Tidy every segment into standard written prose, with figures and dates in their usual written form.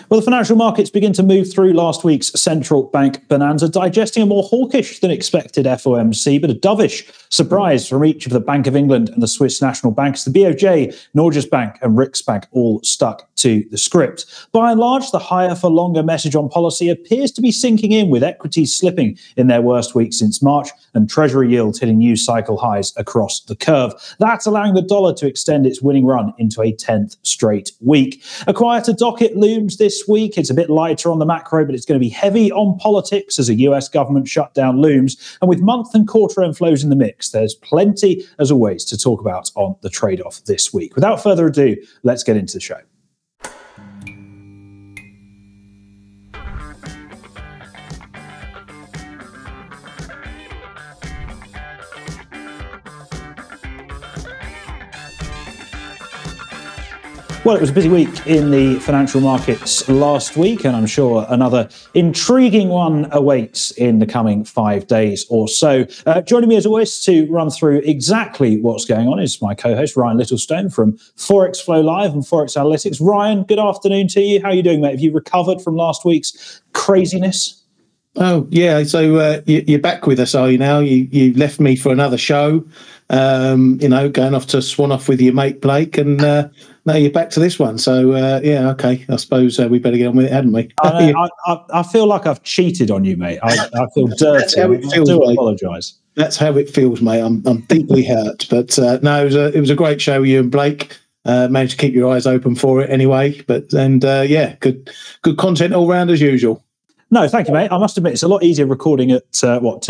Well, the financial markets begin to move through last week's central bank bonanza, digesting a more hawkish than expected FOMC, but a dovish surprise from each of the Bank of England and the Swiss National Banks. The BOJ, Norges Bank and Riksbank all stuck to the script. By and large, the higher for longer message on policy appears to be sinking in, with equities slipping in their worst week since March and Treasury yields hitting new cycle highs across the curve. That's allowing the dollar to extend its winning run into a 10th straight week. A quieter docket looms this week. It's a bit lighter on the macro, but it's going to be heavy on politics as a US government shutdown looms. And with month and quarter end flows in the mix, there's plenty, as always, to talk about on the trade-off this week. Without further ado, let's get into the show. Well, it was a busy week in the financial markets last week, and I'm sure another intriguing one awaits in the coming 5 days or so. Joining me as always to run through exactly what's going on is my co-host, Ryan Littlestone from Forex Flow Live and Forex Analytics. Ryan, good afternoon to you. How are you doing, mate? Have you recovered from last week's craziness? Oh, yeah. So you're back with us, are you now? You left me for another show, going off to swan off with your mate Blake, and now you're back to this one. So, yeah, okay. I suppose we better get on with it, hadn't we? I feel like I've cheated on you, mate. I feel dirty. That's how it feels, I do mate. apologise. That's how it feels, mate. I'm deeply hurt. But no, it was a great show, you and Blake. Managed to keep your eyes open for it anyway. But good content all round as usual. No, thank you, mate. I must admit, it's a lot easier recording at 2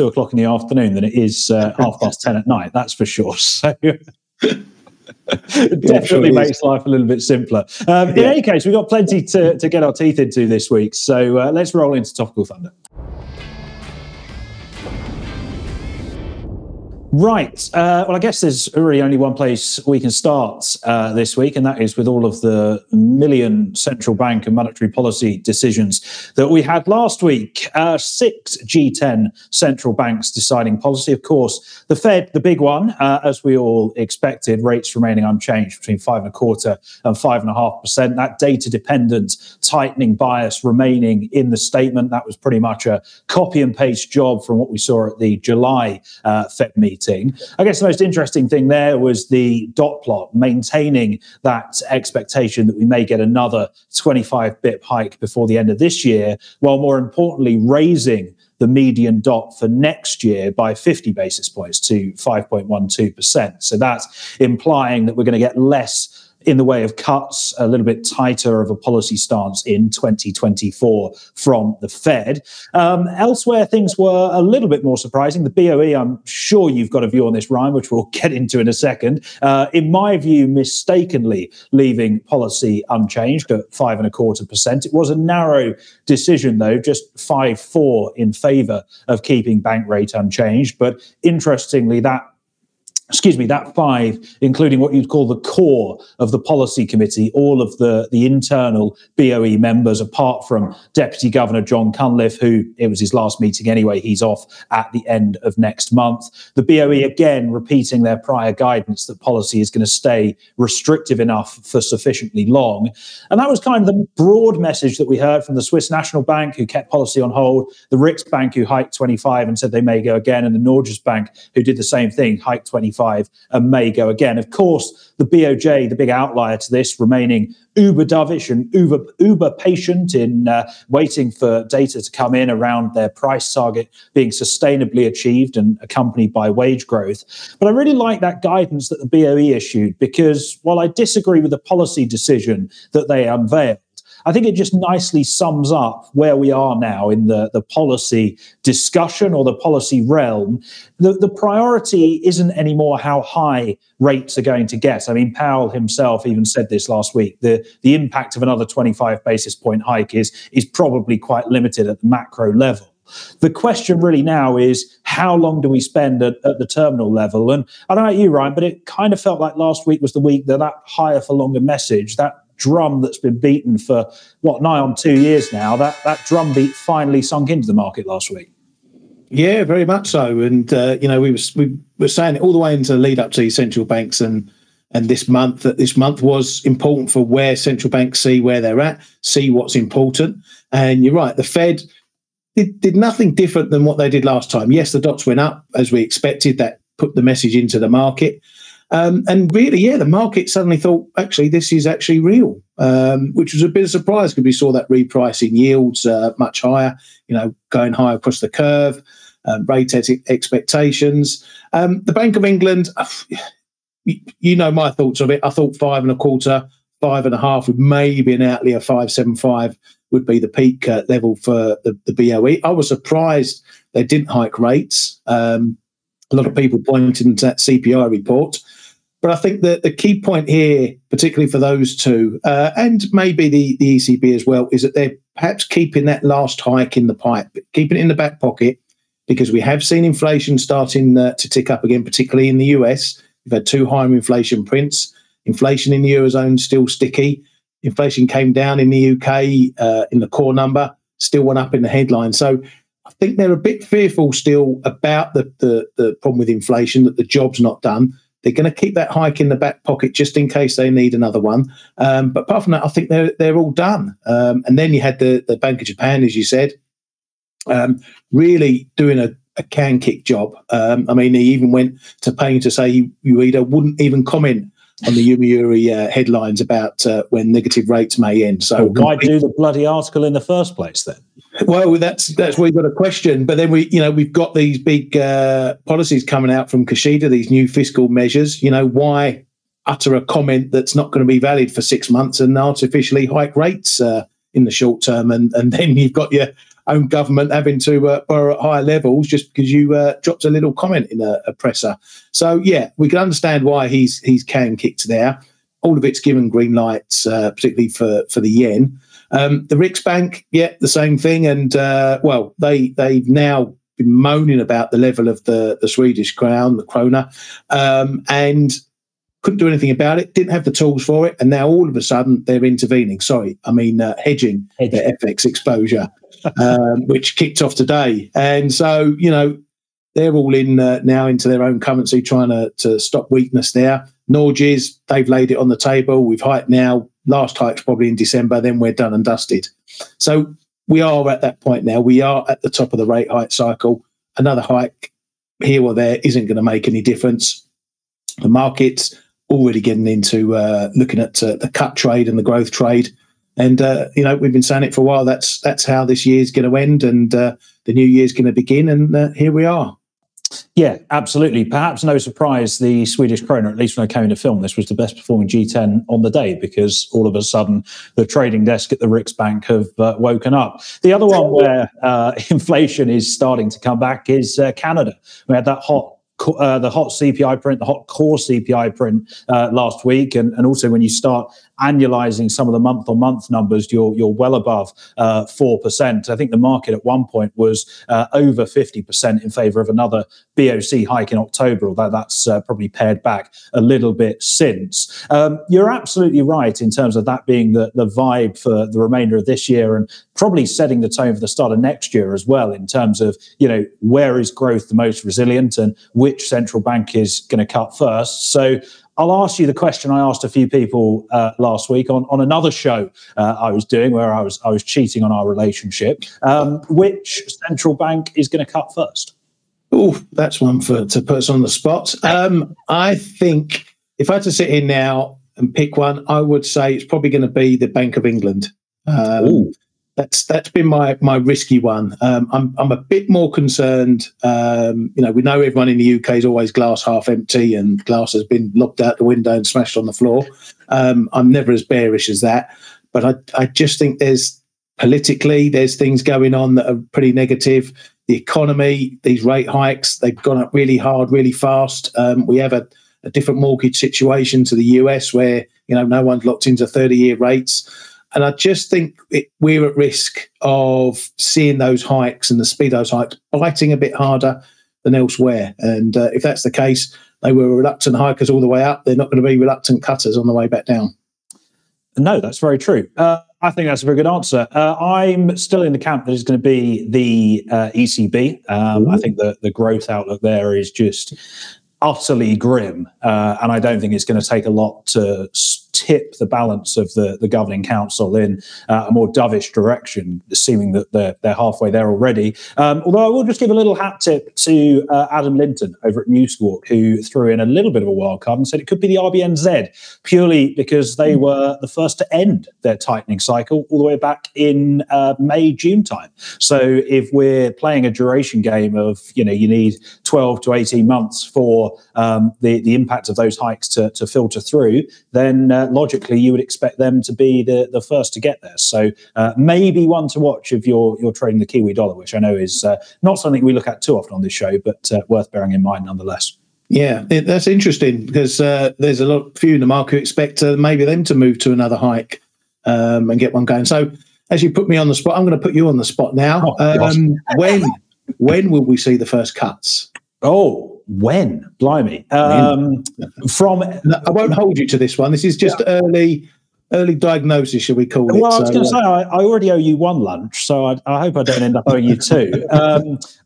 o'clock in the afternoon than it is 10:30 at night. That's for sure. So it definitely makes life a little bit simpler. In any case, we've got plenty to get our teeth into this week. So let's roll into Topical Thunder. Right. Well, I guess there's really only one place we can start this week, and that is with all of the million central bank and monetary policy decisions that we had last week. 6 G10 central banks deciding policy. Of course, the Fed, the big one, as we all expected, rates remaining unchanged between 5.25% and 5.5%. That data-dependent tightening bias remaining in the statement. That was pretty much a copy and paste job from what we saw at the July Fed meeting. I guess the most interesting thing there was the dot plot maintaining that expectation that we may get another 25 bip hike before the end of this year, while more importantly raising the median dot for next year by 50 basis points to 5.12%. So that's implying that we're going to get less in the way of cuts, a little bit tighter of a policy stance in 2024 from the Fed. Elsewhere, things were a little bit more surprising. The BOE, I'm sure you've got a view on this, Ryan, which we'll get into in a second. In my view, mistakenly leaving policy unchanged at 5.25%. It was a narrow decision, though, just 5-4 in favour of keeping bank rate unchanged. But interestingly, that 5, including what you'd call the core of the policy committee, all of the internal BOE members, apart from Deputy Governor John Cunliffe, who it was his last meeting anyway, he's off at the end of next month. The BOE, again, repeating their prior guidance that policy is going to stay restrictive enough for sufficiently long. And that was kind of the broad message that we heard from the Swiss National Bank, who kept policy on hold, the Riksbank, who hiked 25 and said they may go again, and the Norges Bank, who did the same thing, hiked 25 and may go again. Of course, the BOJ, the big outlier to this, remaining uber dovish and uber patient in waiting for data to come in around their price target being sustainably achieved and accompanied by wage growth. But I really like that guidance that the BOE issued, because while I disagree with the policy decision that they unveiled, I think it just nicely sums up where we are now in the policy discussion or the policy realm. The priority isn't anymore how high rates are going to get. I mean, Powell himself even said this last week. The impact of another 25 basis point hike is probably quite limited at the macro level. The question really now is, how long do we spend at the terminal level? And I don't know about you, Ryan, but it kind of felt like last week was the week that higher for longer message, that drum that's been beaten for nigh on 2 years now, that drum beat finally sunk into the market last week. Yeah, very much so. And we were saying it all the way into the lead up to these central banks and and this month was important for where central banks see where they're at, see what's important. And you're right, the Fed did nothing different than what they did last time. Yes, the dots went up as we expected. That put the message into the market. And really, yeah, the market suddenly thought, actually, this is actually real, which was a bit of a surprise because we saw that repricing yields much higher, going higher across the curve, rate expectations. The Bank of England, my thoughts of it. I thought 5.25%, 5.5%, with maybe an outlier 5.75 would be the peak level for the BOE. I was surprised they didn't hike rates. A lot of people pointing to that CPI report. But I think that the key point here, particularly for those two, and maybe the ECB as well, is that they're perhaps keeping that last hike in the pipe, keeping it in the back pocket, because we have seen inflation starting to tick up again, particularly in the US. We've had 2 higher inflation prints. Inflation in the Eurozone still sticky. Inflation came down in the UK in the core number, still went up in the headline. So I think they're a bit fearful still about the problem with inflation, that the job's not done. They're going to keep that hike in the back pocket just in case they need another one. But apart from that, I think they're all done. And then you had the Bank of Japan, as you said, really doing a can-kick job. He even went to pain to say UEDA wouldn't even comment on the Yomiuri headlines about when negative rates may end. So why do the bloody article in the first place then? Well, that's where you've got a question. But then we've got these big policies coming out from Kishida, these new fiscal measures. Why utter a comment that's not going to be valid for 6 months and artificially hike rates in the short term? And then you've got your own government having to borrow at higher levels just because you dropped a little comment in a presser. So, yeah, we can understand why he's can-kicked there. All of it's given green lights, particularly for the yen. The Riksbank, yeah, the same thing. And, they've now been moaning about the level of the Swedish crown, the krona, and couldn't do anything about it, didn't have the tools for it. And now all of a sudden they're intervening. Hedging their FX exposure, which kicked off today. And so, they're all in now into their own currency, trying to stop weakness there. Norges, they've laid it on the table. We've hiked now. Last hike's probably in December, then we're done and dusted. So we are at that point now. We are at the top of the rate hike cycle. Another hike here or there isn't going to make any difference. The market's already getting into looking at the cut trade and the growth trade. And, we've been saying it for a while. That's how this year's going to end, and the new year's going to begin. And here we are. Yeah, absolutely. Perhaps no surprise, the Swedish krona, at least when I came to film this, was the best performing G10 on the day, because all of a sudden the trading desk at the Riksbank have woken up. The other one where inflation is starting to come back is Canada. We had that hot CPI print, the hot core CPI print last week, and also when you start annualizing some of the month-on-month numbers, you're well above 4%. I think the market at one point was over 50% in favour of another BOC hike in October, although that's probably pared back a little bit since. You're absolutely right in terms of that being the vibe for the remainder of this year, and probably setting the tone for the start of next year as well, in terms of, where is growth the most resilient and which central bank is going to cut first. So I'll ask you the question I asked a few people last week on another show I was doing, where I was cheating on our relationship. Which central bank is going to cut first? Oh, that's one to put us on the spot. I think if I had to sit here now and pick one, I would say it's probably going to be the Bank of England. That's been my risky one. I'm a bit more concerned. We know everyone in the UK is always glass half empty, and glass has been lobbed out the window and smashed on the floor. I'm never as bearish as that, but I just think there's things going on that are pretty negative. The economy, these rate hikes, they've gone up really hard, really fast. We have a different mortgage situation to the US, where no one's locked into 30-year rates. And I just think we're at risk of seeing those hikes and the speed of those hikes biting a bit harder than elsewhere. And if that's the case, they were reluctant hikers all the way up. They're not going to be reluctant cutters on the way back down. No, that's very true. I think that's a very good answer. I'm still in the camp that it's going to be the ECB. I think the growth outlook there is just utterly grim, and I don't think it's going to take a lot to tip the balance of the governing council in a more dovish direction, seeming that they're halfway there already. Although I will just give a little hat tip to Adam Linton over at Newswalk, who threw in a little bit of a wild card and said it could be the RBNZ, purely because they were the first to end their tightening cycle all the way back in May, June time. So if we're playing a duration game of, you need 12 to 18 months for the impact of those hikes to filter through, then logically you would expect them to be the first to get there. So maybe one to watch if you're trading the Kiwi dollar, which I know is not something we look at too often on this show, but worth bearing in mind nonetheless. Yeah, that's interesting because there's a few in the market who expect maybe them to move to another hike and get one going. So as you put me on the spot, I'm going to put you on the spot now. When will we see the first cuts? Oh, when? Blimey. I won't hold you to this one. This is just early diagnosis, shall we call it? Well, I was going to say, I already owe you one lunch, so I hope I don't end up owing you two.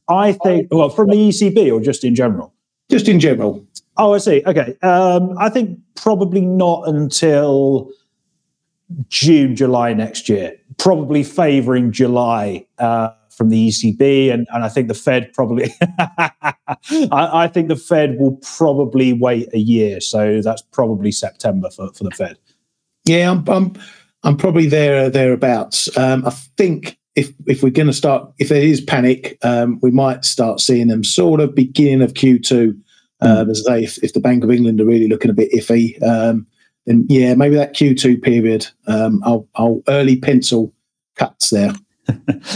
I think, from the ECB or just in general? Just in general. Oh, I see. Okay. I think probably not until June, July next year. Probably favouring July from the ECB, and I think the Fed probably. I think the Fed will probably wait a year, so that's probably September for the Fed. Yeah, I'm probably thereabouts. I think if we're going to start, if there is panic, we might start seeing them sort of beginning of Q2. As they, if the Bank of England are really looking a bit iffy, then yeah, maybe that Q2 period. I'll early pencil cuts there.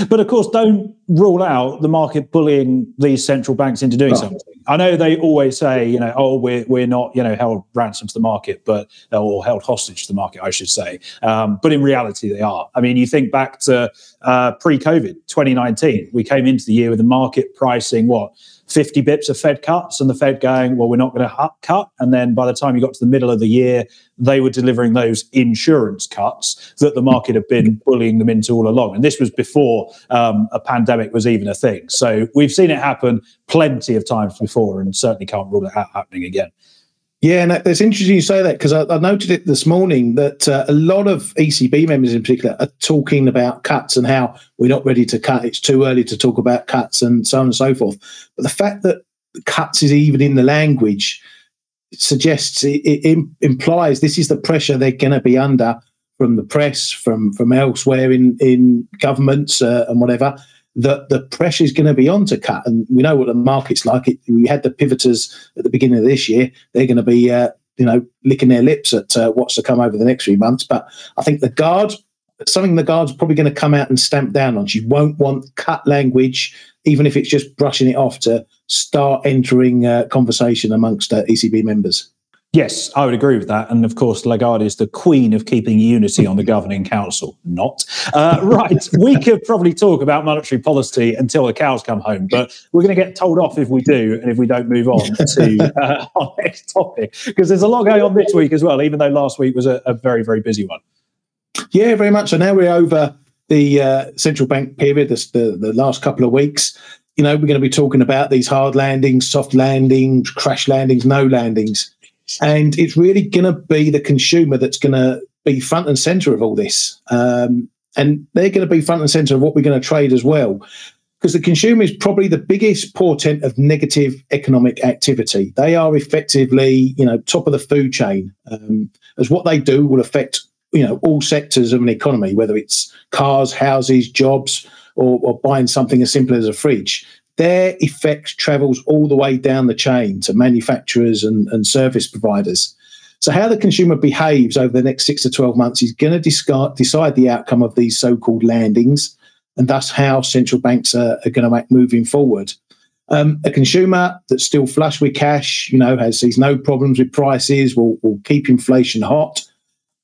But of course, don't rule out the market bullying these central banks into doing something. I know they always say, we're not, held ransom to the market, or held hostage to the market, I should say. But in reality, they are. I mean, you think back to pre-COVID, 2019, we came into the year with the market pricing, 50 bips of Fed cuts, and the Fed going, well, we're not going to cut. And then by the time you got to the middle of the year, they were delivering those insurance cuts that the market had been bullying them into all along. And this was before a pandemic was even a thing. So we've seen it happen plenty of times before, and certainly can't rule it out happening again. Yeah, and it's interesting you say that, because I noted it this morning that a lot of ECB members in particular are talking about cuts and how we're not ready to cut. It's too early to talk about cuts and so on and so forth. But the fact that cuts is even in the language suggests, it implies this is the pressure they're going to be under from the press, from elsewhere in governments and whatever, that the pressure is going to be on to cut. And we know what the market's like. We had the pivoters at the beginning of this year. They're going to be, licking their lips at what's to come over the next few months. But I think the Guard's probably going to come out and stamp down on. She won't want cut language, even if it's just brushing it off, to start entering conversation amongst ECB members. Yes, I would agree with that. And of course, Lagarde is the queen of keeping unity on the governing council. Not. Right. We could probably talk about monetary policy until the cows come home, but we're going to get told off if we do, and if we don't move on to our next topic, because there's a lot going on this week as well, even though last week was a very, very busy one. Yeah, very much. So now we're over the central bank period, the last couple of weeks. We're going to be talking about these hard landings, soft landings, crash landings, no landings. And it's really going to be the consumer that's going to be front and centre of all this. And they're going to be front and centre of what we're going to trade as well. Because the consumer is probably the biggest portent of negative economic activity. They are effectively, top of the food chain, as what they do will affect, all sectors of an economy, whether it's cars, houses, jobs, or buying something as simple as a fridge. Their effect travels all the way down the chain to manufacturers and service providers. So how the consumer behaves over the next 6 to 12 months is going to decide the outcome of these so-called landings, and thus how central banks are going to act moving forward. A consumer that's still flush with cash, sees no problems with prices, will keep inflation hot,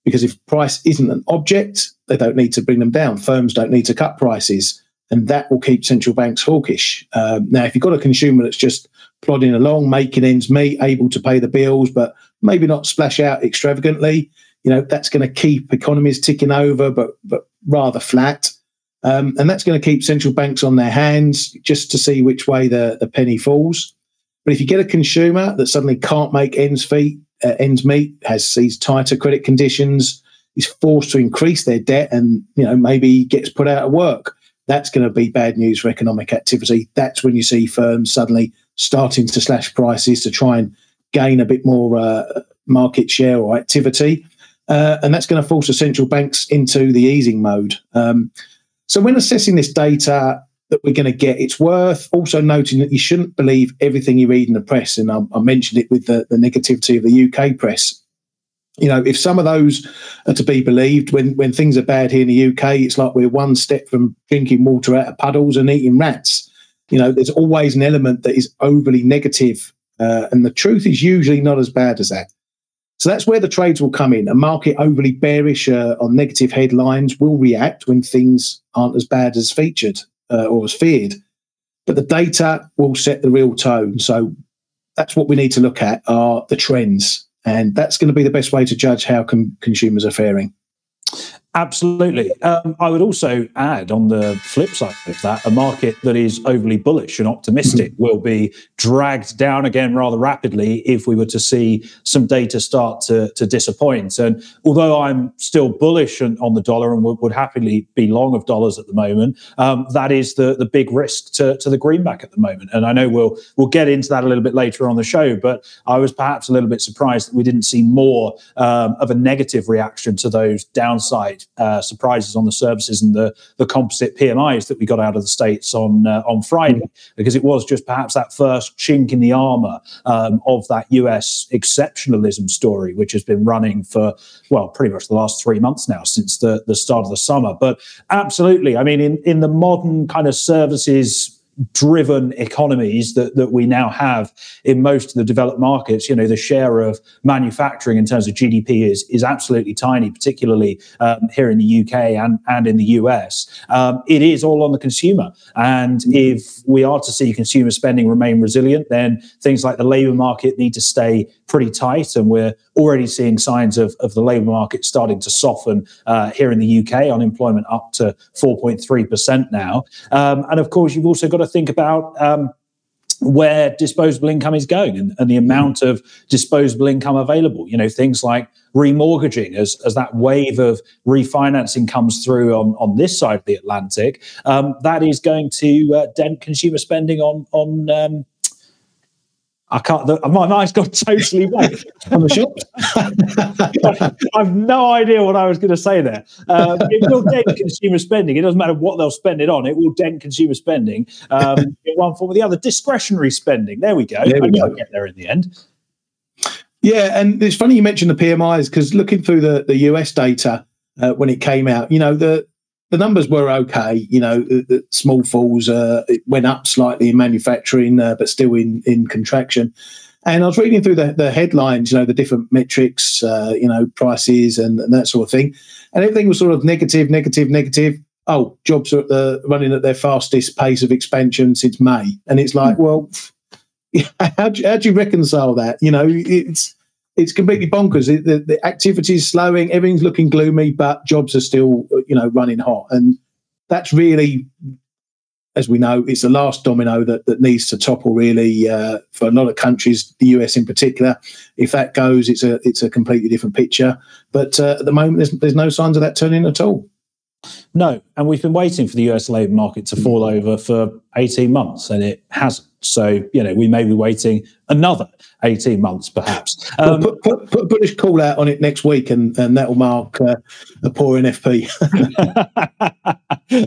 because if price isn't an object, they don't need to bring them down. Firms don't need to cut prices. And that will keep central banks hawkish. Now, if you've got a consumer that's just plodding along, making ends meet, able to pay the bills, but maybe not splash out extravagantly, that's going to keep economies ticking over, but rather flat. And that's going to keep central banks on their hands just to see which way the penny falls. But But if you get a consumer that suddenly can't make ends meet, sees tighter credit conditions, is forced to increase their debt, and maybe gets put out of work, that's going to be bad news for economic activity. That's when you see firms suddenly starting to slash prices to try and gain a bit more market share or activity. And that's going to force the central banks into the easing mode. So when assessing this data that we're going to get, it's worth also noting that you shouldn't believe everything you read in the press. And I mentioned it with the negativity of the UK press. If some of those are to be believed, when things are bad here in the UK, it's like we're one step from drinking water out of puddles and eating rats. There's always an element that is overly negative, and the truth is usually not as bad as that. So that's where the trades will come in. A market overly bearish on negative headlines will react when things aren't as bad as featured or as feared. But the data will set the real tone. So that's what we need to look at, are the trends. And that's going to be the best way to judge how consumers are faring. Absolutely. I would also add, on the flip side of that, a market that is overly bullish and optimistic will be dragged down again rather rapidly if we were to see some data start to disappoint. And although I'm still bullish on the dollar and would happily be long of dollars at the moment, that is the big risk to the greenback at the moment. And I know we'll get into that a little bit later on the show, but I was perhaps a little bit surprised that we didn't see more of a negative reaction to those downside surprises on the services and the composite PMIs that we got out of the States on Friday, because it was just perhaps that first chink in the armour of that US exceptionalism story, which has been running for, well, pretty much the last 3 months now, since the start of the summer. But absolutely, I mean, in the modern kind of services driven economies that we now have in most of the developed markets, the share of manufacturing in terms of GDP is absolutely tiny, particularly here in the UK and in the US. It is all on the consumer. And if we are to see consumer spending remain resilient, then things like the labour market need to stay pretty tight. And we're already seeing signs of the labour market starting to soften here in the UK, unemployment up to 4.3% now. And of course, you've also got to think about where disposable income is going and the amount of disposable income available. Things like remortgaging, as that wave of refinancing comes through on this side of the Atlantic, that is going to dent consumer spending on I can't. My mind's gone totally blank. On the shop. I've no idea what I was going to say there. It will dent consumer spending. It doesn't matter what they'll spend it on. It will dent consumer spending in one form or the other. Discretionary spending. There we go. I knew I'd get there in the end. Yeah, and it's funny you mentioned the PMIs, because looking through the US data when it came out, the numbers were okay. The small falls, it went up slightly in manufacturing, but still in contraction. And I was reading through the headlines, the different metrics, prices and that sort of thing. And everything was sort of negative. Oh, jobs are running at their fastest pace of expansion since May. And it's like, well, how do you reconcile that? It's completely bonkers. The activity is slowing, everything's looking gloomy, but jobs are still, running hot. And that's really, as we know, it's the last domino that needs to topple, really, for a lot of countries, the US in particular. If that goes, it's a completely different picture. But at the moment, there's no signs of that turning at all. No, and we've been waiting for the US labour market to fall over for 18 months, and it hasn't. So, we may be waiting another 18 months, perhaps. Put a British call out on it next week, and that will mark a poor NFP.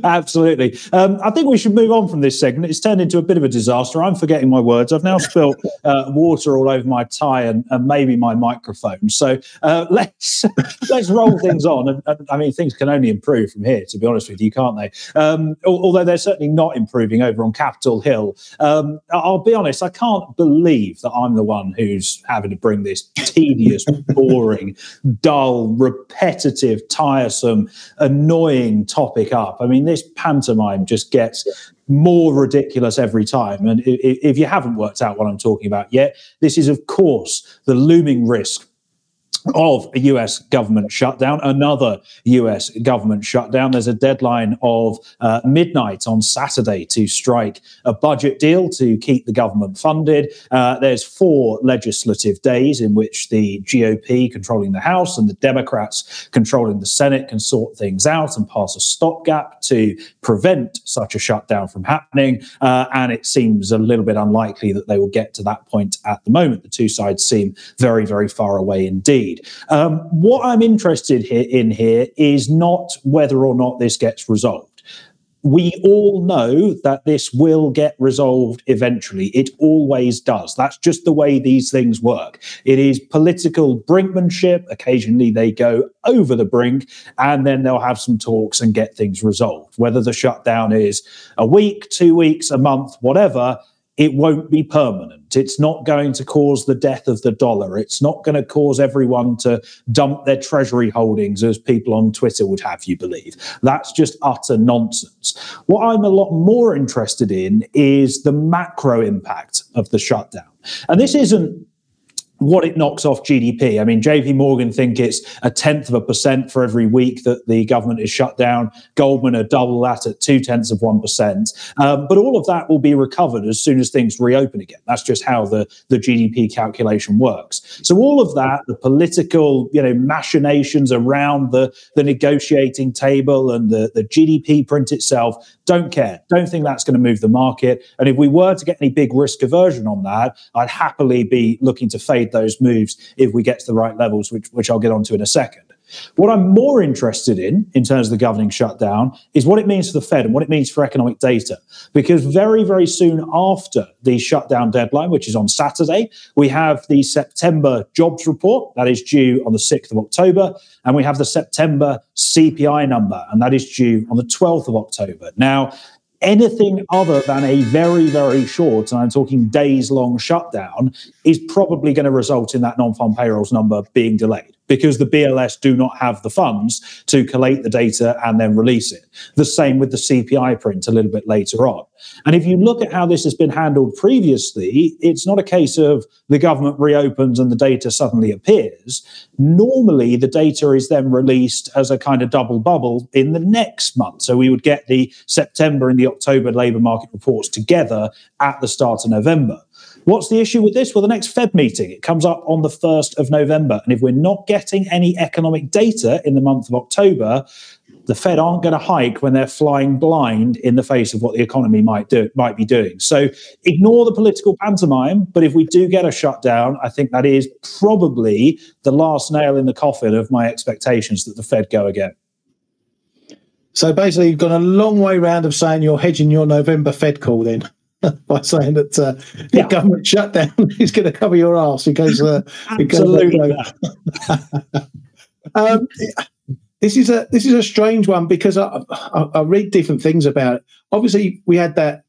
Absolutely. I think we should move on from this segment. It's turned into a bit of a disaster. I'm forgetting my words. I've now spilt water all over my tie and maybe my microphone. So let's roll things on. And I mean, things can only improve from here, to be honest with you, can't they? Although they're certainly not improving over on Capitol Hill. I'll be honest, I can't believe that I'm the one who's having to bring this tedious, boring, dull, repetitive, tiresome, annoying topic up. I mean, this pantomime just gets more ridiculous every time. And if you haven't worked out what I'm talking about yet, this is, of course, the looming risk of a US government shutdown, another US government shutdown. There's a deadline of midnight on Saturday to strike a budget deal to keep the government funded. There's 4 legislative days in which the GOP controlling the House and the Democrats controlling the Senate can sort things out and pass a stopgap to prevent such a shutdown from happening. And it seems a little bit unlikely that they will get to that point at the moment. The two sides seem very, very far away indeed. What I'm interested in here is not whether or not this gets resolved. We all know that this will get resolved eventually. It always does. That's just the way these things work. It is political brinkmanship. Occasionally they go over the brink and then they'll have some talks and get things resolved. Whether the shutdown is a week, 2 weeks, a month, whatever, it won't be permanent. It's not going to cause the death of the dollar. It's not going to cause everyone to dump their treasury holdings, as people on Twitter would have you believe. That's just utter nonsense. What I'm a lot more interested in is the macro impact of the shutdown. And this isn't what it knocks off GDP. I mean, JP Morgan think it's 0.1% for every week that the government is shut down. Goldman are double that at 0.2%. But all of that will be recovered as soon as things reopen again. That's just how the GDP calculation works. So all of that, the political, machinations around the negotiating table and the GDP print itself, don't care. Don't think that's going to move the market. And if we were to get any big risk aversion on that, I'd happily be looking to fade those moves if we get to the right levels, which I'll get onto in a second. What I'm more interested in terms of the governing shutdown, is what it means for the Fed and what it means for economic data. Because very, very soon after the shutdown deadline, which is on Saturday, we have the September jobs report that is due on the 6th of October, and we have the September CPI number, and that is due on the 12th of October. Now, anything other than a very, very short, and I'm talking days-long shutdown, is probably going to result in that non-farm payrolls number being delayed, because the BLS do not have the funds to collate the data and then release it. The same with the CPI print a little bit later on. And if you look at how this has been handled previously, it's not a case of the government reopens and the data suddenly appears. Normally, the data is then released as a kind of double bubble in the next month. So we would get the September and the October labour market reports together at the start of November. What's the issue with this? Well, the next Fed meeting, it comes up on the 1st of November. And if we're not getting any economic data in the month of October, the Fed aren't going to hike when they're flying blind in the face of what the economy might be doing. So ignore the political pantomime. But if we do get a shutdown, I think that is probably the last nail in the coffin of my expectations that the Fed go again. So basically, you've gone a long way round of saying you're hedging your November Fed call then. By saying that the government shutdown is going to cover your arse because absolutely. This is a strange one because I read different things about it. Obviously, we had that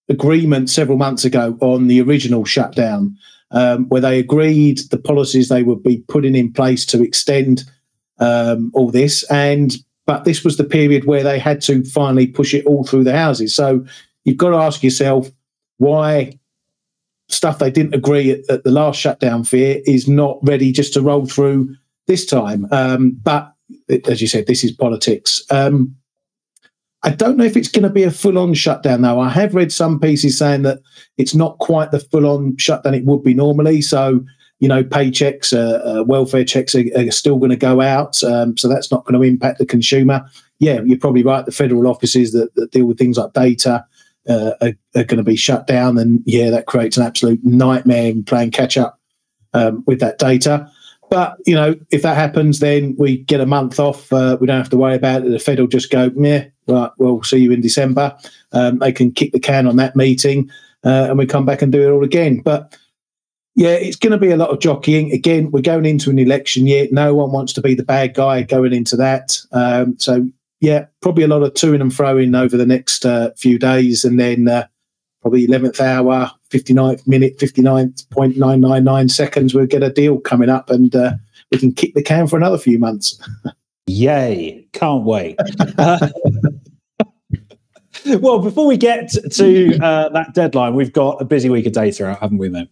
agreement several months ago on the original shutdown, where they agreed the policies they would be putting in place to extend all this, but this was the period where they had to finally push it all through the houses. So you've got to ask yourself why stuff they didn't agree at the last shutdown fear is not ready just to roll through this time. But as you said, this is politics. I don't know if it's going to be a full-on shutdown, though. I have read some pieces saying that it's not quite the full-on shutdown it would be normally. So, paychecks, welfare checks are still going to go out. So that's not going to impact the consumer. Yeah, you're probably right. The federal offices that deal with things like data are going to be shut down, and that creates an absolute nightmare in playing catch up with that data. But if that happens, then we get a month off. We don't have to worry about it. The Fed will just go, right, we'll see you in December. They can kick the can on that meeting, and we come back and do it all again. But it's going to be a lot of jockeying. Again, we're going into an election year. No one wants to be the bad guy going into that. Probably a lot of to-ing and fro-ing over the next few days, and then probably 11th hour, 59th minute, 59.999 seconds, we'll get a deal coming up, and we can kick the can for another few months. Yay, can't wait. Well, before we get to that deadline, we've got a busy week of data out, haven't we, mate?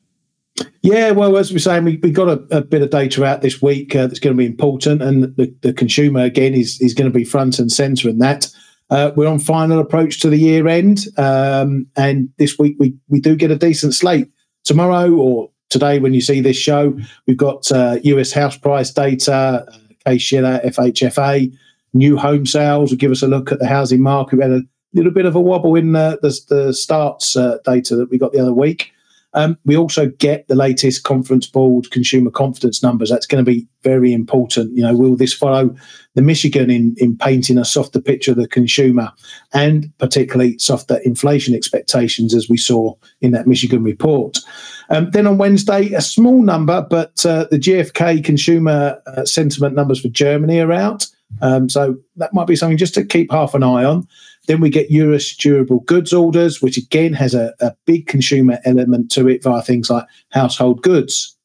Yeah, well, as we're saying, we got a bit of data out this week that's going to be important, and the consumer, again, is going to be front and centre in that. We're on final approach to the year end, and this week we do get a decent slate. Tomorrow or today, when you see this show, we've got US house price data, Case-Shiller, FHFA, new home sales will give us a look at the housing market. We had a little bit of a wobble in the starts data that we got the other week. We also get the latest Conference Board consumer confidence numbers. That's going to be very important. You know, will this follow the Michigan in painting a softer picture of the consumer, and particularly softer inflation expectations, as we saw in that Michigan report? Then on Wednesday, a small number, but the GfK consumer sentiment numbers for Germany are out. So that might be something just to keep half an eye on. Then we get US durable goods orders, which again has a big consumer element to it via things like household goods.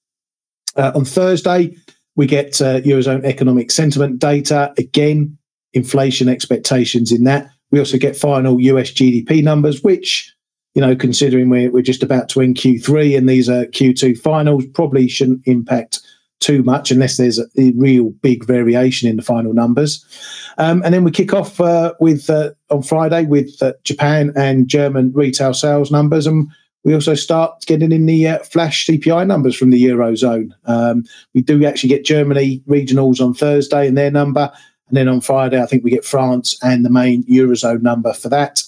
On Thursday, we get Eurozone economic sentiment data. Again, inflation expectations in that. We also get final US GDP numbers, which, you know, considering we're just about to end Q3 and these are Q2 finals, probably shouldn't impact too much unless there's a real big variation in the final numbers. And then we kick off with on Friday with Japan and German retail sales numbers, and we also start getting in the flash CPI numbers from the Eurozone. We do actually get Germany regionals on Thursday and their number, and then on Friday I think we get France and the main Eurozone number for that.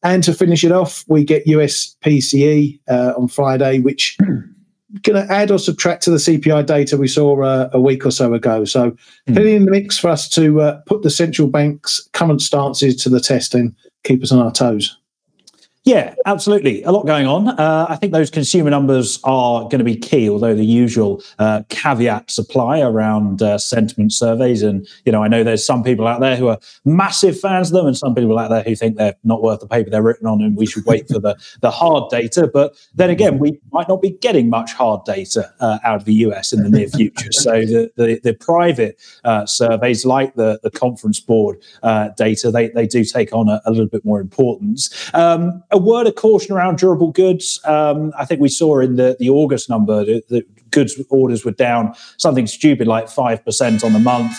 And to finish it off, we get US PCE on Friday, which going to add or subtract to the CPI data we saw a week or so ago. So putting in the mix for us to put the central bank's current stances to the test and keep us on our toes. Yeah, absolutely. A lot going on. I think those consumer numbers are going to be key, although the usual caveats apply around sentiment surveys. And, you know, I know there's some people out there who are massive fans of them and some people out there who think they're not worth the paper they're written on and we should wait for the hard data. But then again, we might not be getting much hard data out of the US in the near future. So the private surveys like the Conference Board data, they do take on a little bit more importance. A word of caution around durable goods. I think we saw in the August number that goods orders were down something stupid like 5% on the month.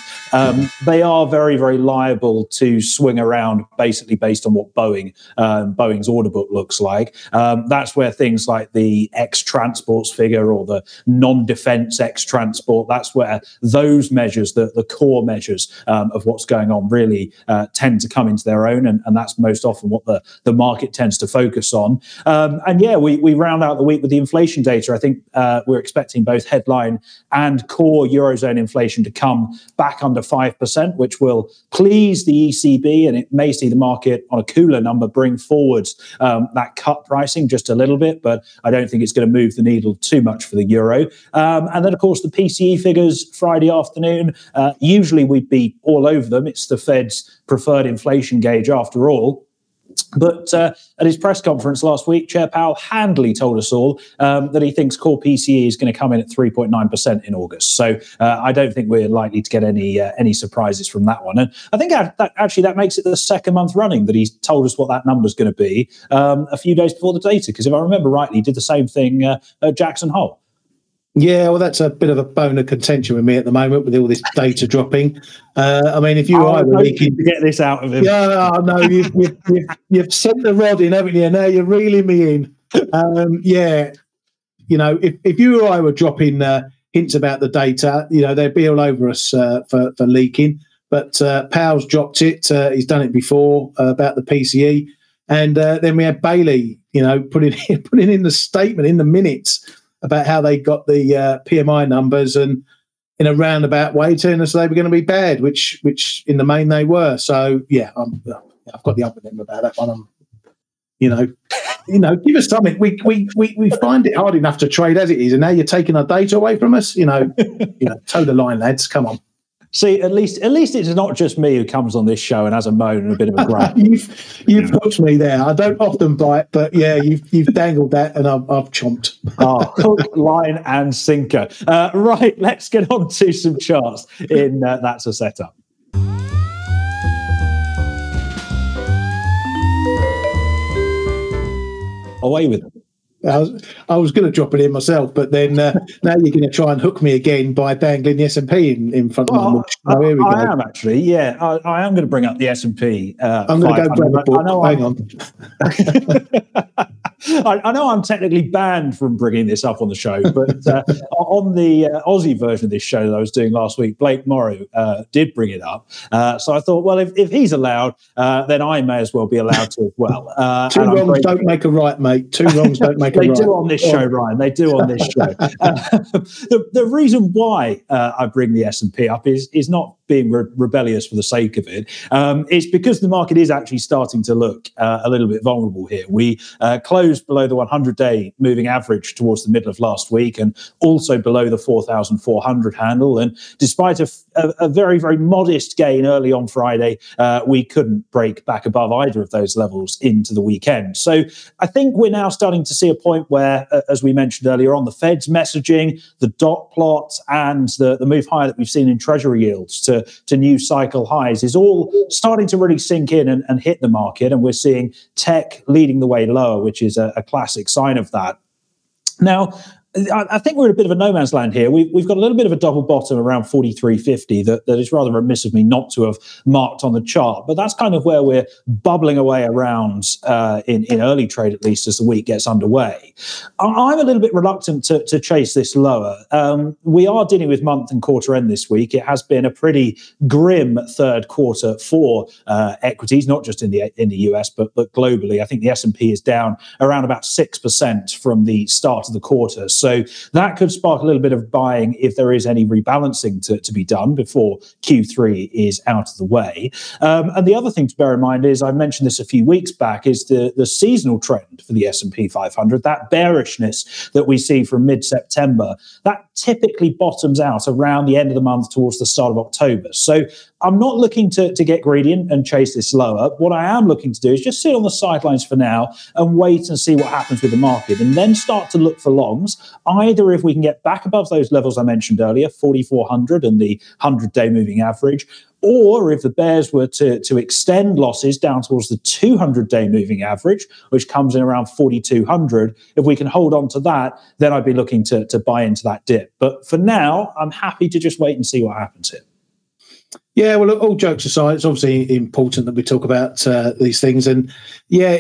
They are very, very liable to swing around basically based on what Boeing's order book looks like. That's where things like the ex-transports figure or the non-defense ex-transport, that's where those measures, the core measures of what's going on really tend to come into their own. And that's most often what the market tends to focus on. And yeah, we round out the week with the inflation data. I think we're expecting both headline and core Eurozone inflation to come back under 5%, which will please the ECB, and it may see the market on a cooler number bring forwards that cut pricing just a little bit, but I don't think it's going to move the needle too much for the euro. And then, of course, the PCE figures Friday afternoon. Usually we'd be all over them. It's the Fed's preferred inflation gauge after all. But at his press conference last week, Chair Powell handily told us all that he thinks core PCE is going to come in at 3.9% in August. So I don't think we're likely to get any surprises from that one. And I think that makes it the second month running that he's told us what that number is going to be a few days before the data. Because if I remember rightly, he did the same thing at Jackson Hole. Yeah, well, that's a bit of a bone of contention with me at the moment with all this data dropping. I mean, if you or I were leaking to get this out of him, yeah, no, you've sent the rod in, haven't you? Now you're reeling me in. Yeah, you know, if you or I were dropping hints about the data, you know, they'd be all over us for leaking. But Powell's dropped it. He's done it before about the PCE, and then we had Bailey, you know, putting in the statement in the minutes about how they got the PMI numbers, and in a roundabout way telling us they were going to be bad, which in the main they were. So yeah, I've got the up with them about that one. You know, give us something. We find it hard enough to trade as it is, and now you're taking our data away from us. You know, toe the line, lads. Come on. See, at least it's not just me who comes on this show and has a moan and a bit of a grunt. You've hooked me there. I don't often bite, but yeah, you've dangled that and I've chomped. Hook, line and sinker. Right, let's get on to some charts in That's a Setup. Away with it. I was going to drop it in myself, but then now you're going to try and hook me again by dangling the S&P in front of my watch. Oh, here we go. I am actually, yeah. I am going to bring up the S&P. I'm going to go grab a book. Hang on. I know I'm technically banned from bringing this up on the show, but on the Aussie version of this show that I was doing last week, Blake Morrow did bring it up. So I thought, well, if he's allowed, then I may as well be allowed to as well. Two wrongs don't make a right, mate. Two wrongs don't make a right. They do on this show, Ryan. They do on this show. The reason why I bring the S&P up is not being rebellious for the sake of it. It's because the market is actually starting to look a little bit vulnerable here. We closed below the 100-day moving average towards the middle of last week, and also below the 4,400 handle. And despite a very, very modest gain early on Friday, we couldn't break back above either of those levels into the weekend. So I think we're now starting to see a point where, as we mentioned earlier on, the Fed's messaging, the dot plot, and the move higher that we've seen in Treasury yields to new cycle highs is all starting to really sink in and hit the market. And we're seeing tech leading the way lower, which is a classic sign of that. Now, I think we're in a bit of a no man's land here. We've got a little bit of a double bottom around 43.50 that is rather remiss of me not to have marked on the chart. But that's kind of where we're bubbling away around in early trade, at least as the week gets underway. I'm a little bit reluctant to chase this lower. We are dealing with month and quarter end this week. It has been a pretty grim third quarter for equities, not just in the US, but globally. I think the S&P is down around about 6% from the start of the quarter. So that could spark a little bit of buying if there is any rebalancing to be done before Q3 is out of the way. And the other thing to bear in mind is, I mentioned this a few weeks back, is the seasonal trend for the S&P 500, that bearishness that we see from mid-September, that typically bottoms out around the end of the month towards the start of October. So I'm not looking to get greedy and chase this lower. What I am looking to do is just sit on the sidelines for now and wait and see what happens with the market, and then start to look for longs, either if we can get back above those levels I mentioned earlier, 4,400 and the 100-day moving average, or if the bears were to extend losses down towards the 200-day moving average, which comes in around 4,200, if we can hold on to that, then I'd be looking to buy into that dip. But for now, I'm happy to just wait and see what happens here. Yeah, well, all jokes aside, it's obviously important that we talk about these things. And yeah,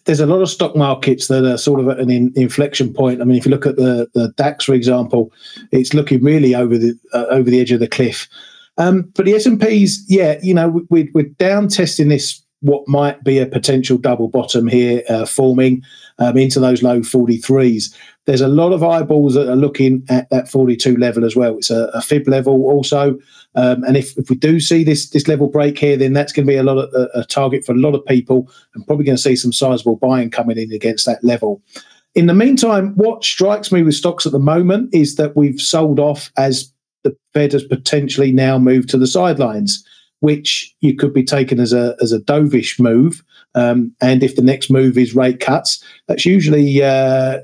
there's a lot of stock markets that are sort of at an inflection point. I mean, if you look at the DAX, for example, it's looking really over the edge of the cliff. But the S&Ps, yeah, you know, we're down testing this, what might be a potential double bottom here forming into those low 43s. There's a lot of eyeballs that are looking at that 42 level as well. It's a fib level also. And if we do see this level break here, then that's going to be a target for a lot of people, and probably going to see some sizable buying coming in against that level. In the meantime, what strikes me with stocks at the moment is that we've sold off as the Fed has potentially now moved to the sidelines, which you could be taken as a dovish move. And if the next move is rate cuts, that's usually a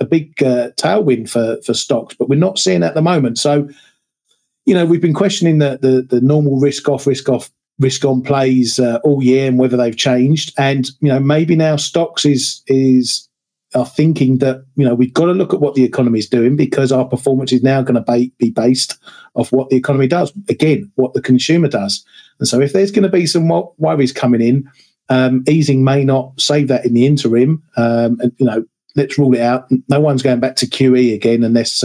big tailwind for stocks, but we're not seeing that at the moment. So, you know, we've been questioning the normal risk on plays all year and whether they've changed. And, you know, maybe now stocks are thinking that, you know, we've got to look at what the economy is doing, because our performance is now going to be based off what the economy does. Again, what the consumer does. And so if there's going to be some worries coming in, easing may not save that in the interim. And, you know, let's rule it out. No one's going back to QE again unless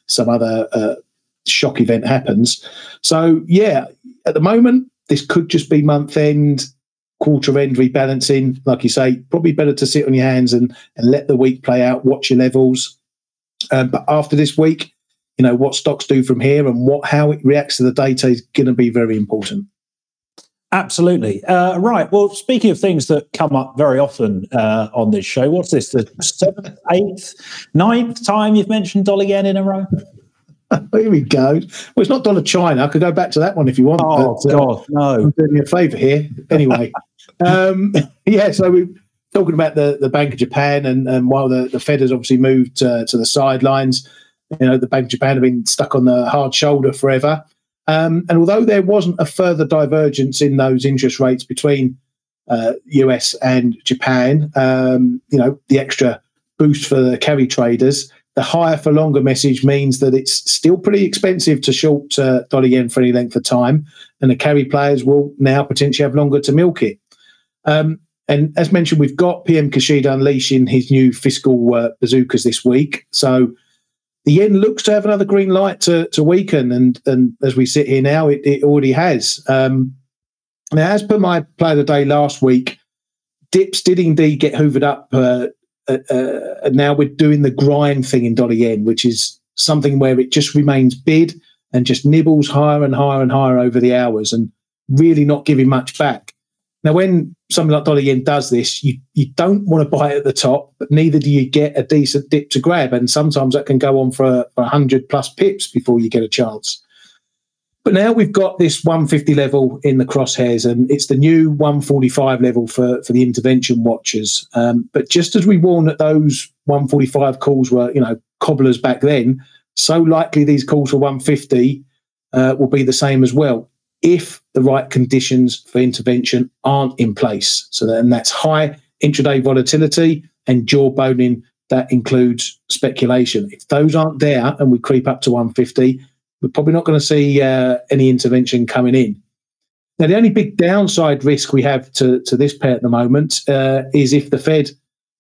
some other shock event happens. So, yeah, at the moment, this could just be month end, quarter end rebalancing. Like you say, probably better to sit on your hands and let the week play out, watch your levels. But after this week, you know, what stocks do from here and how it reacts to the data is going to be very important. Absolutely. Right. Well, speaking of things that come up very often on this show, what's this, the 7th, 8th, 9th time you've mentioned dollar yen in a row? Here we go. Well, it's not dollar China. I could go back to that one if you want. Oh, but, God, no. I'm doing you a favour here. Anyway. Yeah, so we're talking about the Bank of Japan, and while the Fed has obviously moved to the sidelines, you know, the Bank of Japan have been stuck on the hard shoulder forever. And although there wasn't a further divergence in those interest rates between US and Japan, you know, the extra boost for the carry traders. The higher for longer message means that it's still pretty expensive to short dollar yen for any length of time, and the carry players will now potentially have longer to milk it. And as mentioned, we've got PM Kishida unleashing his new fiscal bazookas this week. So the yen looks to have another green light to weaken, and as we sit here now, it already has. Now, as per my play of the day last week, dips did indeed get hoovered up. And now we're doing the grind thing in dollar yen, which is something where it just remains bid and just nibbles higher and higher and higher over the hours and really not giving much back. Now, when something like dollar yen does this, you don't want to buy it at the top, but neither do you get a decent dip to grab. And sometimes that can go on for 100 plus pips before you get a chance. But now we've got this 150 level in the crosshairs, and it's the new 145 level for the intervention watchers. But just as we warned that those 145 calls were, cobblers back then, so likely these calls for 150 will be the same as well, if the right conditions for intervention aren't in place. So then that's high intraday volatility and jawboning that includes speculation. If those aren't there and we creep up to 150, we're probably not going to see any intervention coming in. Now, the only big downside risk we have to this pair at the moment is if the Fed,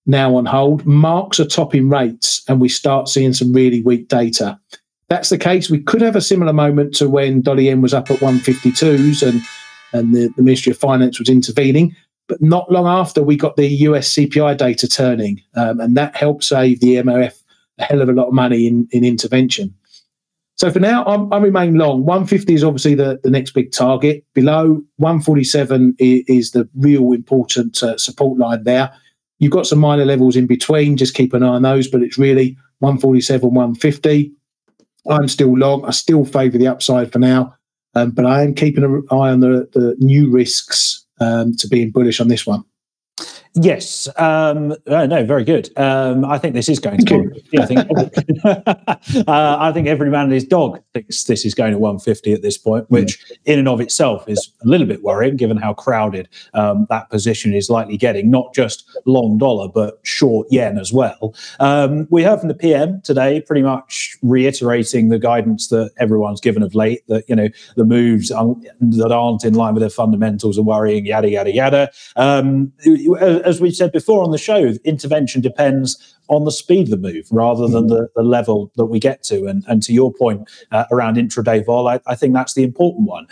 now on hold, marks a top in rates and we start seeing some really weak data. If that's the case, we could have a similar moment to when dollar yen was up at 152s and the Ministry of Finance was intervening. But not long after, we got the USCPI data turning, and that helped save the MOF a hell of a lot of money in intervention. So for now, I remain long. 150 is obviously the next big target. Below 147 is the real important support line there. You've got some minor levels in between. Just keep an eye on those, but it's really 147, 150. I'm still long. I still favour the upside for now, but I am keeping an eye on the new risks to being bullish on this one. Yes, no, very good. I think this is going to. Yeah, I think every man and his dog thinks this is going to 150 at this point, which in and of itself is a little bit worrying, given how crowded that position is likely getting. Not just long dollar, but short yen as well. We heard from the PM today, pretty much reiterating the guidance that everyone's given of late. That the moves that aren't in line with their fundamentals are worrying. Yada yada yada. As we said before on the show, intervention depends on the speed of the move rather than the level that we get to. And to your point around intraday vol, I think that's the important one.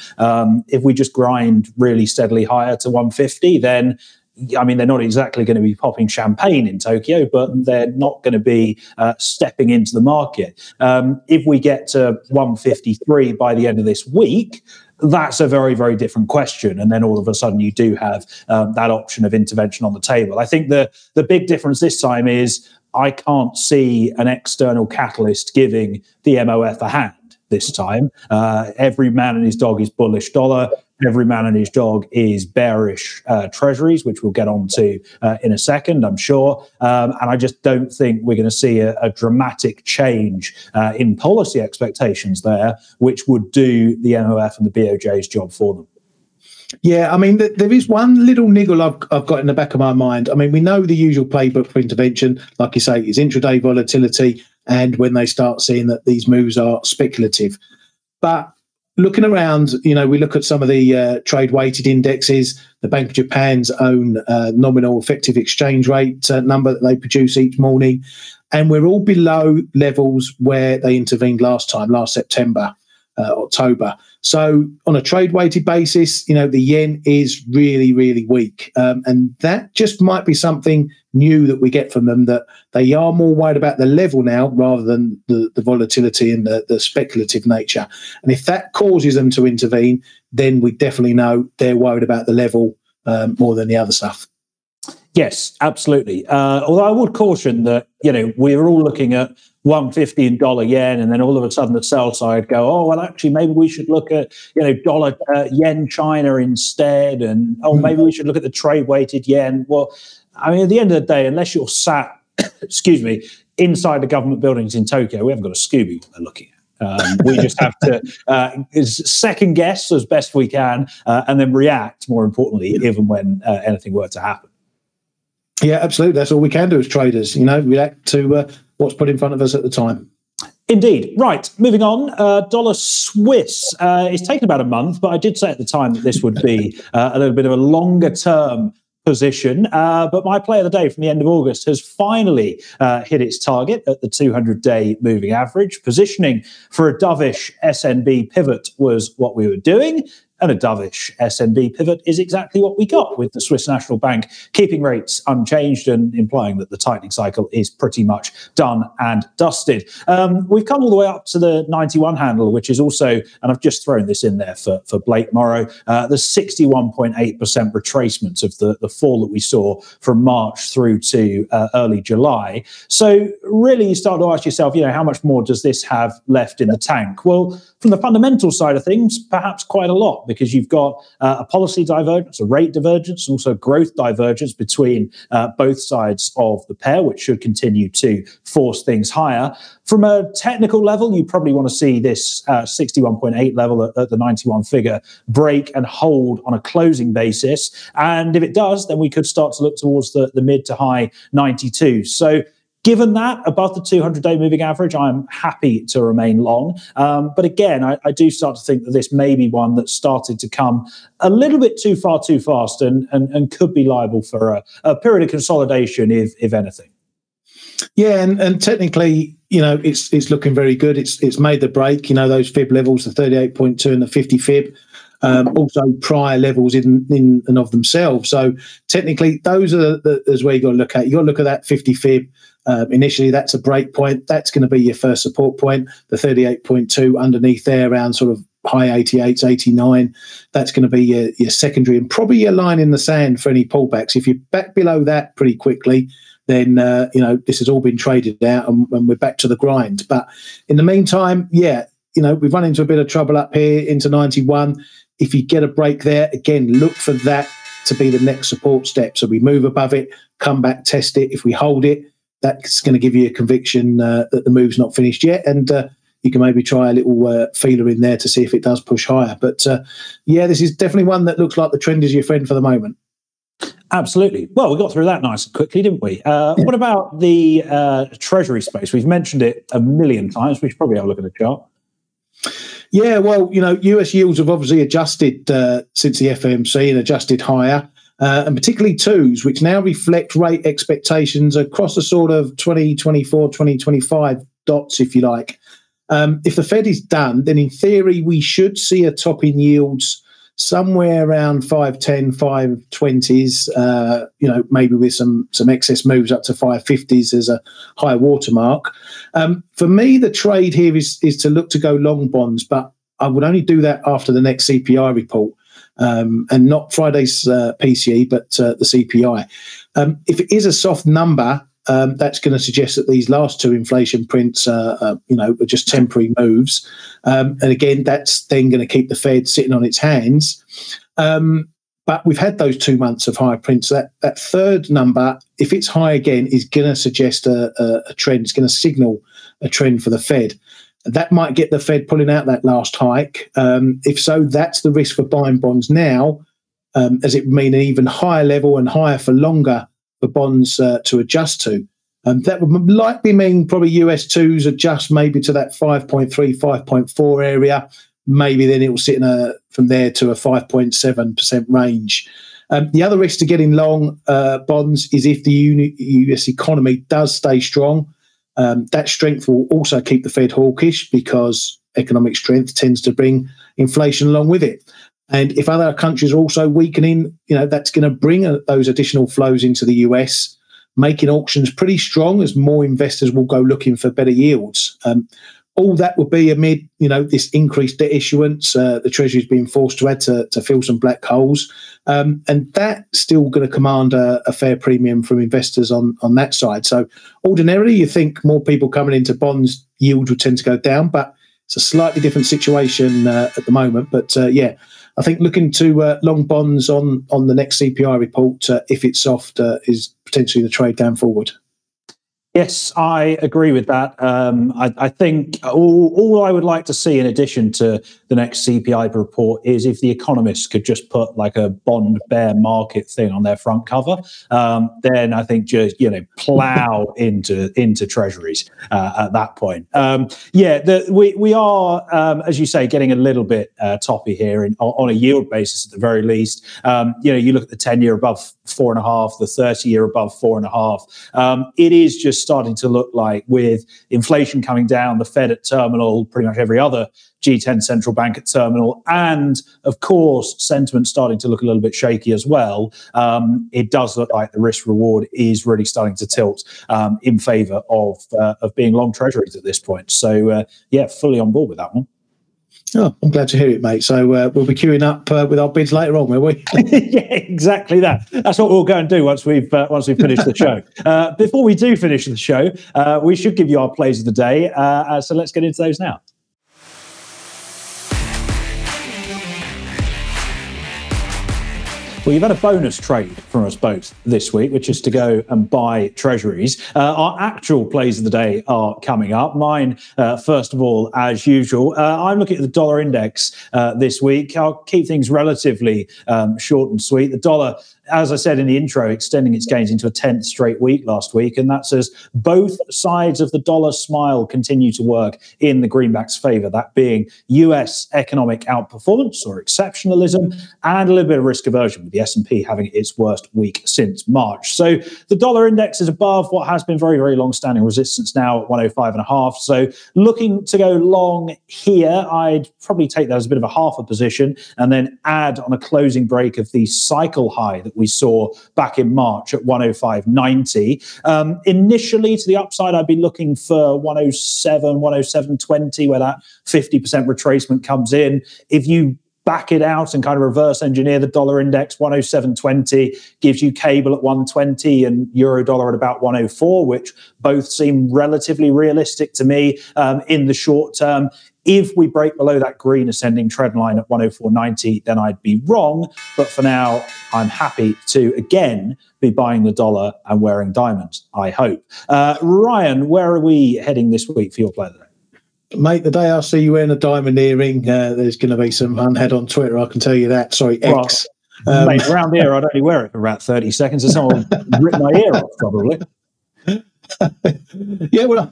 If we just grind really steadily higher to 150, then they're not exactly going to be popping champagne in Tokyo, but they're not going to be stepping into the market. If we get to 153 by the end of this week, that's a very, very different question. And then all of a sudden you do have that option of intervention on the table. I think the big difference this time is I can't see an external catalyst giving the MOF a hand this time. Every man and his dog is bullish dollar. Every man and his dog is bearish treasuries, which we'll get on to in a second, I'm sure. And I just don't think we're going to see a dramatic change in policy expectations there, which would do the MOF and the BOJ's job for them. Yeah, there is one little niggle I've got in the back of my mind. We know the usual playbook for intervention, like you say, is intraday volatility and when they start seeing that these moves are speculative. But looking around, we look at some of the trade-weighted indexes, the Bank of Japan's own nominal effective exchange rate number that they produce each morning, and we're all below levels where they intervened last September, October. So on a trade-weighted basis, the yen is really, really weak. And that just might be something new that we get from them, that they are more worried about the level now rather than the volatility and the speculative nature. And if that causes them to intervene, then we definitely know they're worried about the level more than the other stuff. Yes, absolutely. Although I would caution that, we're all looking at 150 in dollar yen, and then all of a sudden the sell side go, oh, well, actually, maybe we should look at, dollar yen China instead. And, maybe we should look at the trade weighted yen. Well, at the end of the day, unless you're sat, inside the government buildings in Tokyo, we haven't got a Scooby what they're looking at. We just have to second guess as best we can and then react, more importantly, even when anything were to happen. Yeah, absolutely. That's all we can do as traders, react to what's put in front of us at the time. Indeed. Right, moving on. Dollar Swiss. It's taken about a month, but I did say at the time that this would be a little bit of a longer term position. But my play of the day from the end of August has finally hit its target at the 200-day moving average. Positioning for a dovish SNB pivot was what we were doing. And a dovish SNB pivot is exactly what we got, with the Swiss National Bank keeping rates unchanged and implying that the tightening cycle is pretty much done and dusted. We've come all the way up to the 91 handle, which is also, and I've just thrown this in there for Blake Morrow, the 61.8% retracement of the fall that we saw from March through to early July. So really you start to ask yourself, how much more does this have left in the tank? Well, from the fundamental side of things, perhaps quite a lot, because you've got a policy divergence, a rate divergence, and also growth divergence between both sides of the pair, which should continue to force things higher. From a technical level, you probably want to see this 61.8 level at the 91 figure break and hold on a closing basis. And if it does, then we could start to look towards the mid to high 92. So given that, above the 200-day moving average, I'm happy to remain long. But again, I do start to think that this may be one that started to come a little bit too far too fast and could be liable for a period of consolidation, if anything. Yeah, and technically, it's looking very good. It's made the break. Those fib levels, the 38.2 and the 50 fib, also prior levels in and of themselves. So technically, those are as where you got to look at. You got to look at that 50 fib. Initially, that's a break point. That's going to be your first support point. The 38.2 underneath there, around sort of high 88s, 89. That's going to be your secondary and probably your line in the sand for any pullbacks. If you're back below that pretty quickly, then this has all been traded out and we're back to the grind. But in the meantime, we've run into a bit of trouble up here into 91. If you get a break there, again, look for that to be the next support step. So we move above it, come back, test it. If we hold it, that's going to give you a conviction that the move's not finished yet. And you can maybe try a little feeler in there to see if it does push higher. But this is definitely one that looks like the trend is your friend for the moment. Absolutely. Well, we got through that nice and quickly, didn't we? What about the Treasury space? We've mentioned it a million times. We should probably have a look at the chart. Yeah, well, US yields have obviously adjusted since the FOMC and adjusted higher, and particularly twos, which now reflect rate expectations across the sort of 2024, 2025 dots, if you like. If the Fed is done, then in theory, we should see a top in yields somewhere around 510, 520s, maybe with some excess moves up to 550s as a high watermark. For me, the trade here is to look to go long bonds, but I would only do that after the next CPI report, and not Friday's PCE, but the CPI. If it is a soft number, that's going to suggest that these last two inflation prints are just temporary moves. And again, that's then going to keep the Fed sitting on its hands. But we've had those 2 months of higher prints. That third number, if it's high again, is going to suggest a trend. It's going to signal a trend for the Fed. That might get the Fed pulling out that last hike. If so, that's the risk for buying bonds now, as it would mean an even higher level and higher for longer for bonds to adjust to. That would likely mean probably US 2s adjust maybe to that 5.3, 5.4 area. Maybe then it will sit from there to a 5.7% range. The other risk to getting long bonds is if the US economy does stay strong. That strength will also keep the Fed hawkish, because economic strength tends to bring inflation along with it. And if other countries are also weakening, that's going to bring those additional flows into the US, making auctions pretty strong as more investors will go looking for better yields. All that will be amid, this increased debt issuance, the Treasury's being forced to add to fill some black holes. And that's still going to command a fair premium from investors on that side. So ordinarily, you think more people coming into bonds, yield would tend to go down, but it's a slightly different situation at the moment. But I think looking to long bonds on the next CPI report, if it's soft, is potentially the trade going forward. Yes, I agree with that. I think all I would like to see in addition to the next CPI report is if the Economists could just put like a bond bear market thing on their front cover, then I think just, plow into treasuries at that point. We are, as you say, getting a little bit toppy here on a yield basis at the very least. You look at the 10-year above 4.5, the 30-year above 4.5. It is just starting to look like, with inflation coming down, the Fed at terminal, pretty much every other G10 central bank at terminal, and of course sentiment starting to look a little bit shaky as well. It does look like the risk reward is really starting to tilt in favour of being long treasuries at this point. So fully on board with that one. Oh, I'm glad to hear it, mate. So we'll be queuing up with our bids later on, will we? Yeah, exactly that. That's what we'll go and do once we've finished the show. Before we do finish the show, we should give you our plays of the day. So let's get into those now. Well, you've had a bonus trade from us both this week, which is to go and buy treasuries. Our actual plays of the day are coming up. Mine, first of all, as usual. I'm looking at the dollar index this week. I'll keep things relatively short and sweet. The dollar, as I said in the intro, extending its gains into a 10th straight week last week, and that's as both sides of the dollar smile continue to work in the greenback's favour, that being US economic outperformance or exceptionalism and a little bit of risk aversion, with the S&P having its worst week since March. So the dollar index is above what has been very, very long-standing resistance now at 105.5. So looking to go long here, I'd probably take that as a bit of a half a position and then add on a closing break of the cycle high that we saw back in March at 105.90. Initially to the upside, I'd be looking for 107, 107.20, where that 50% retracement comes in. If you back it out and kind of reverse engineer the dollar index, 107.20 gives you cable at 120 and euro dollar at about 104, which both seem relatively realistic to me in the short term. If we break below that green ascending trend line at 104.90, then I'd be wrong. But for now, I'm happy to again be buying the dollar and wearing diamonds, I hope. Ryan, where are we heading this week for your play today? Mate, the day I see you wearing a diamond earring, there's going to be some unhead on Twitter, I can tell you that. Sorry, X. Mate, around here, I'd only wear it for about 30 seconds and someone rip my ear off, probably. Yeah, well,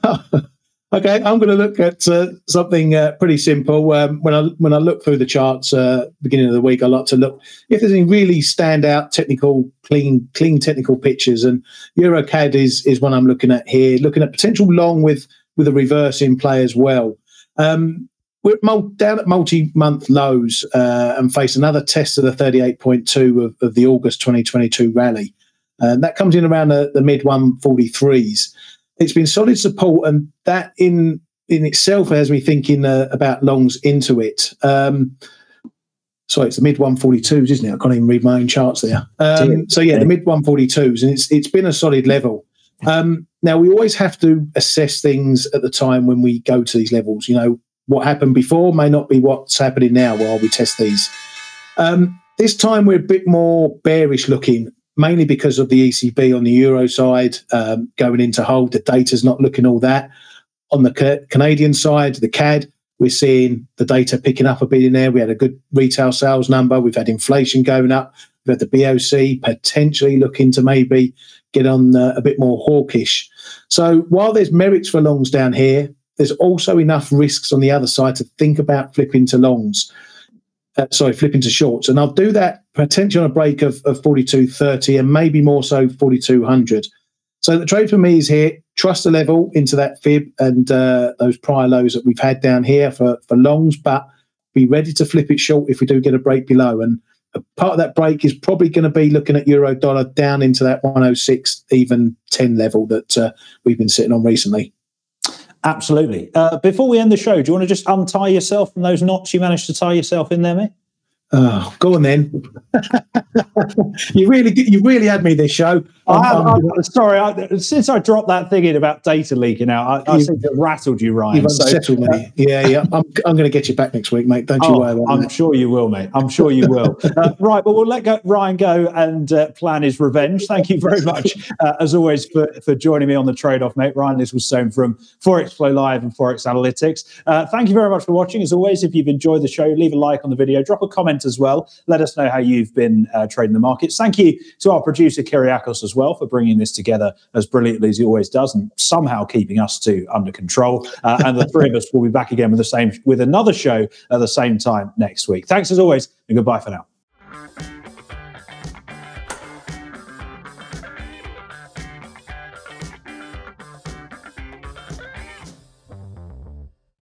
okay, I'm going to look at something pretty simple. When I look through the charts beginning of the week, I like to look if there's any really standout technical, clean technical pictures, and EURCAD is one I'm looking at here, looking at potential long with a reverse in play as well. We're down at multi-month lows and face another test of the 38.2 of the August 2022 rally. That comes in around the mid-143s. It's been solid support, and that in itself has me thinking about longs into it. Sorry, it's the mid-142s, isn't it? I can't even read my own charts there. The mid-142s, and it's been a solid level. Now, we always have to assess things at the time when we go to these levels. What happened before may not be what's happening now while we test these. This time, we're a bit more bearish looking, mainly because of the ECB on the euro side going into hold. The data's not looking all that. On the Canadian side, the CAD, we're seeing the data picking up a bit in there. We had a good retail sales number. We've had inflation going up. We've had the BOC potentially looking to maybe get on a bit more hawkish. So while there's merits for longs down here, there's also enough risks on the other side to think about flipping to longs. Flipping to shorts. And I'll do that potentially on a break of 42.30 and maybe more so 4200. So the trade for me is here. Trust the level into that fib and those prior lows that we've had down here for longs, but be ready to flip it short if we do get a break below. And a part of that break is probably going to be looking at euro dollar down into that 106, even 10 level that we've been sitting on recently. Absolutely. Before we end the show, do you want to just untie yourself from those knots you managed to tie yourself in there, mate? Oh, go on then. You really had me this show. I'm sorry. Since I dropped that thing in about data leaking out, I think it rattled you, Ryan. You've unsettled me. Yeah. I'm going to get you back next week, mate. Don't you worry about that. I'm sure you will, mate. I'm sure you will. Right, but we'll let Ryan go and plan his revenge. Thank you very much, as always, for joining me on the trade-off, mate. Ryan Littlestone from Forex Flow Live and Forex Analytics. Thank you very much for watching. As always, if you've enjoyed the show, leave a like on the video, drop a comment as well. Let us know how you've been trading the markets. Thank you to our producer Kyriakos as well for bringing this together as brilliantly as he always does, and somehow keeping us two under control. And the three of us will be back again with another show at the same time next week. Thanks as always, and goodbye for now.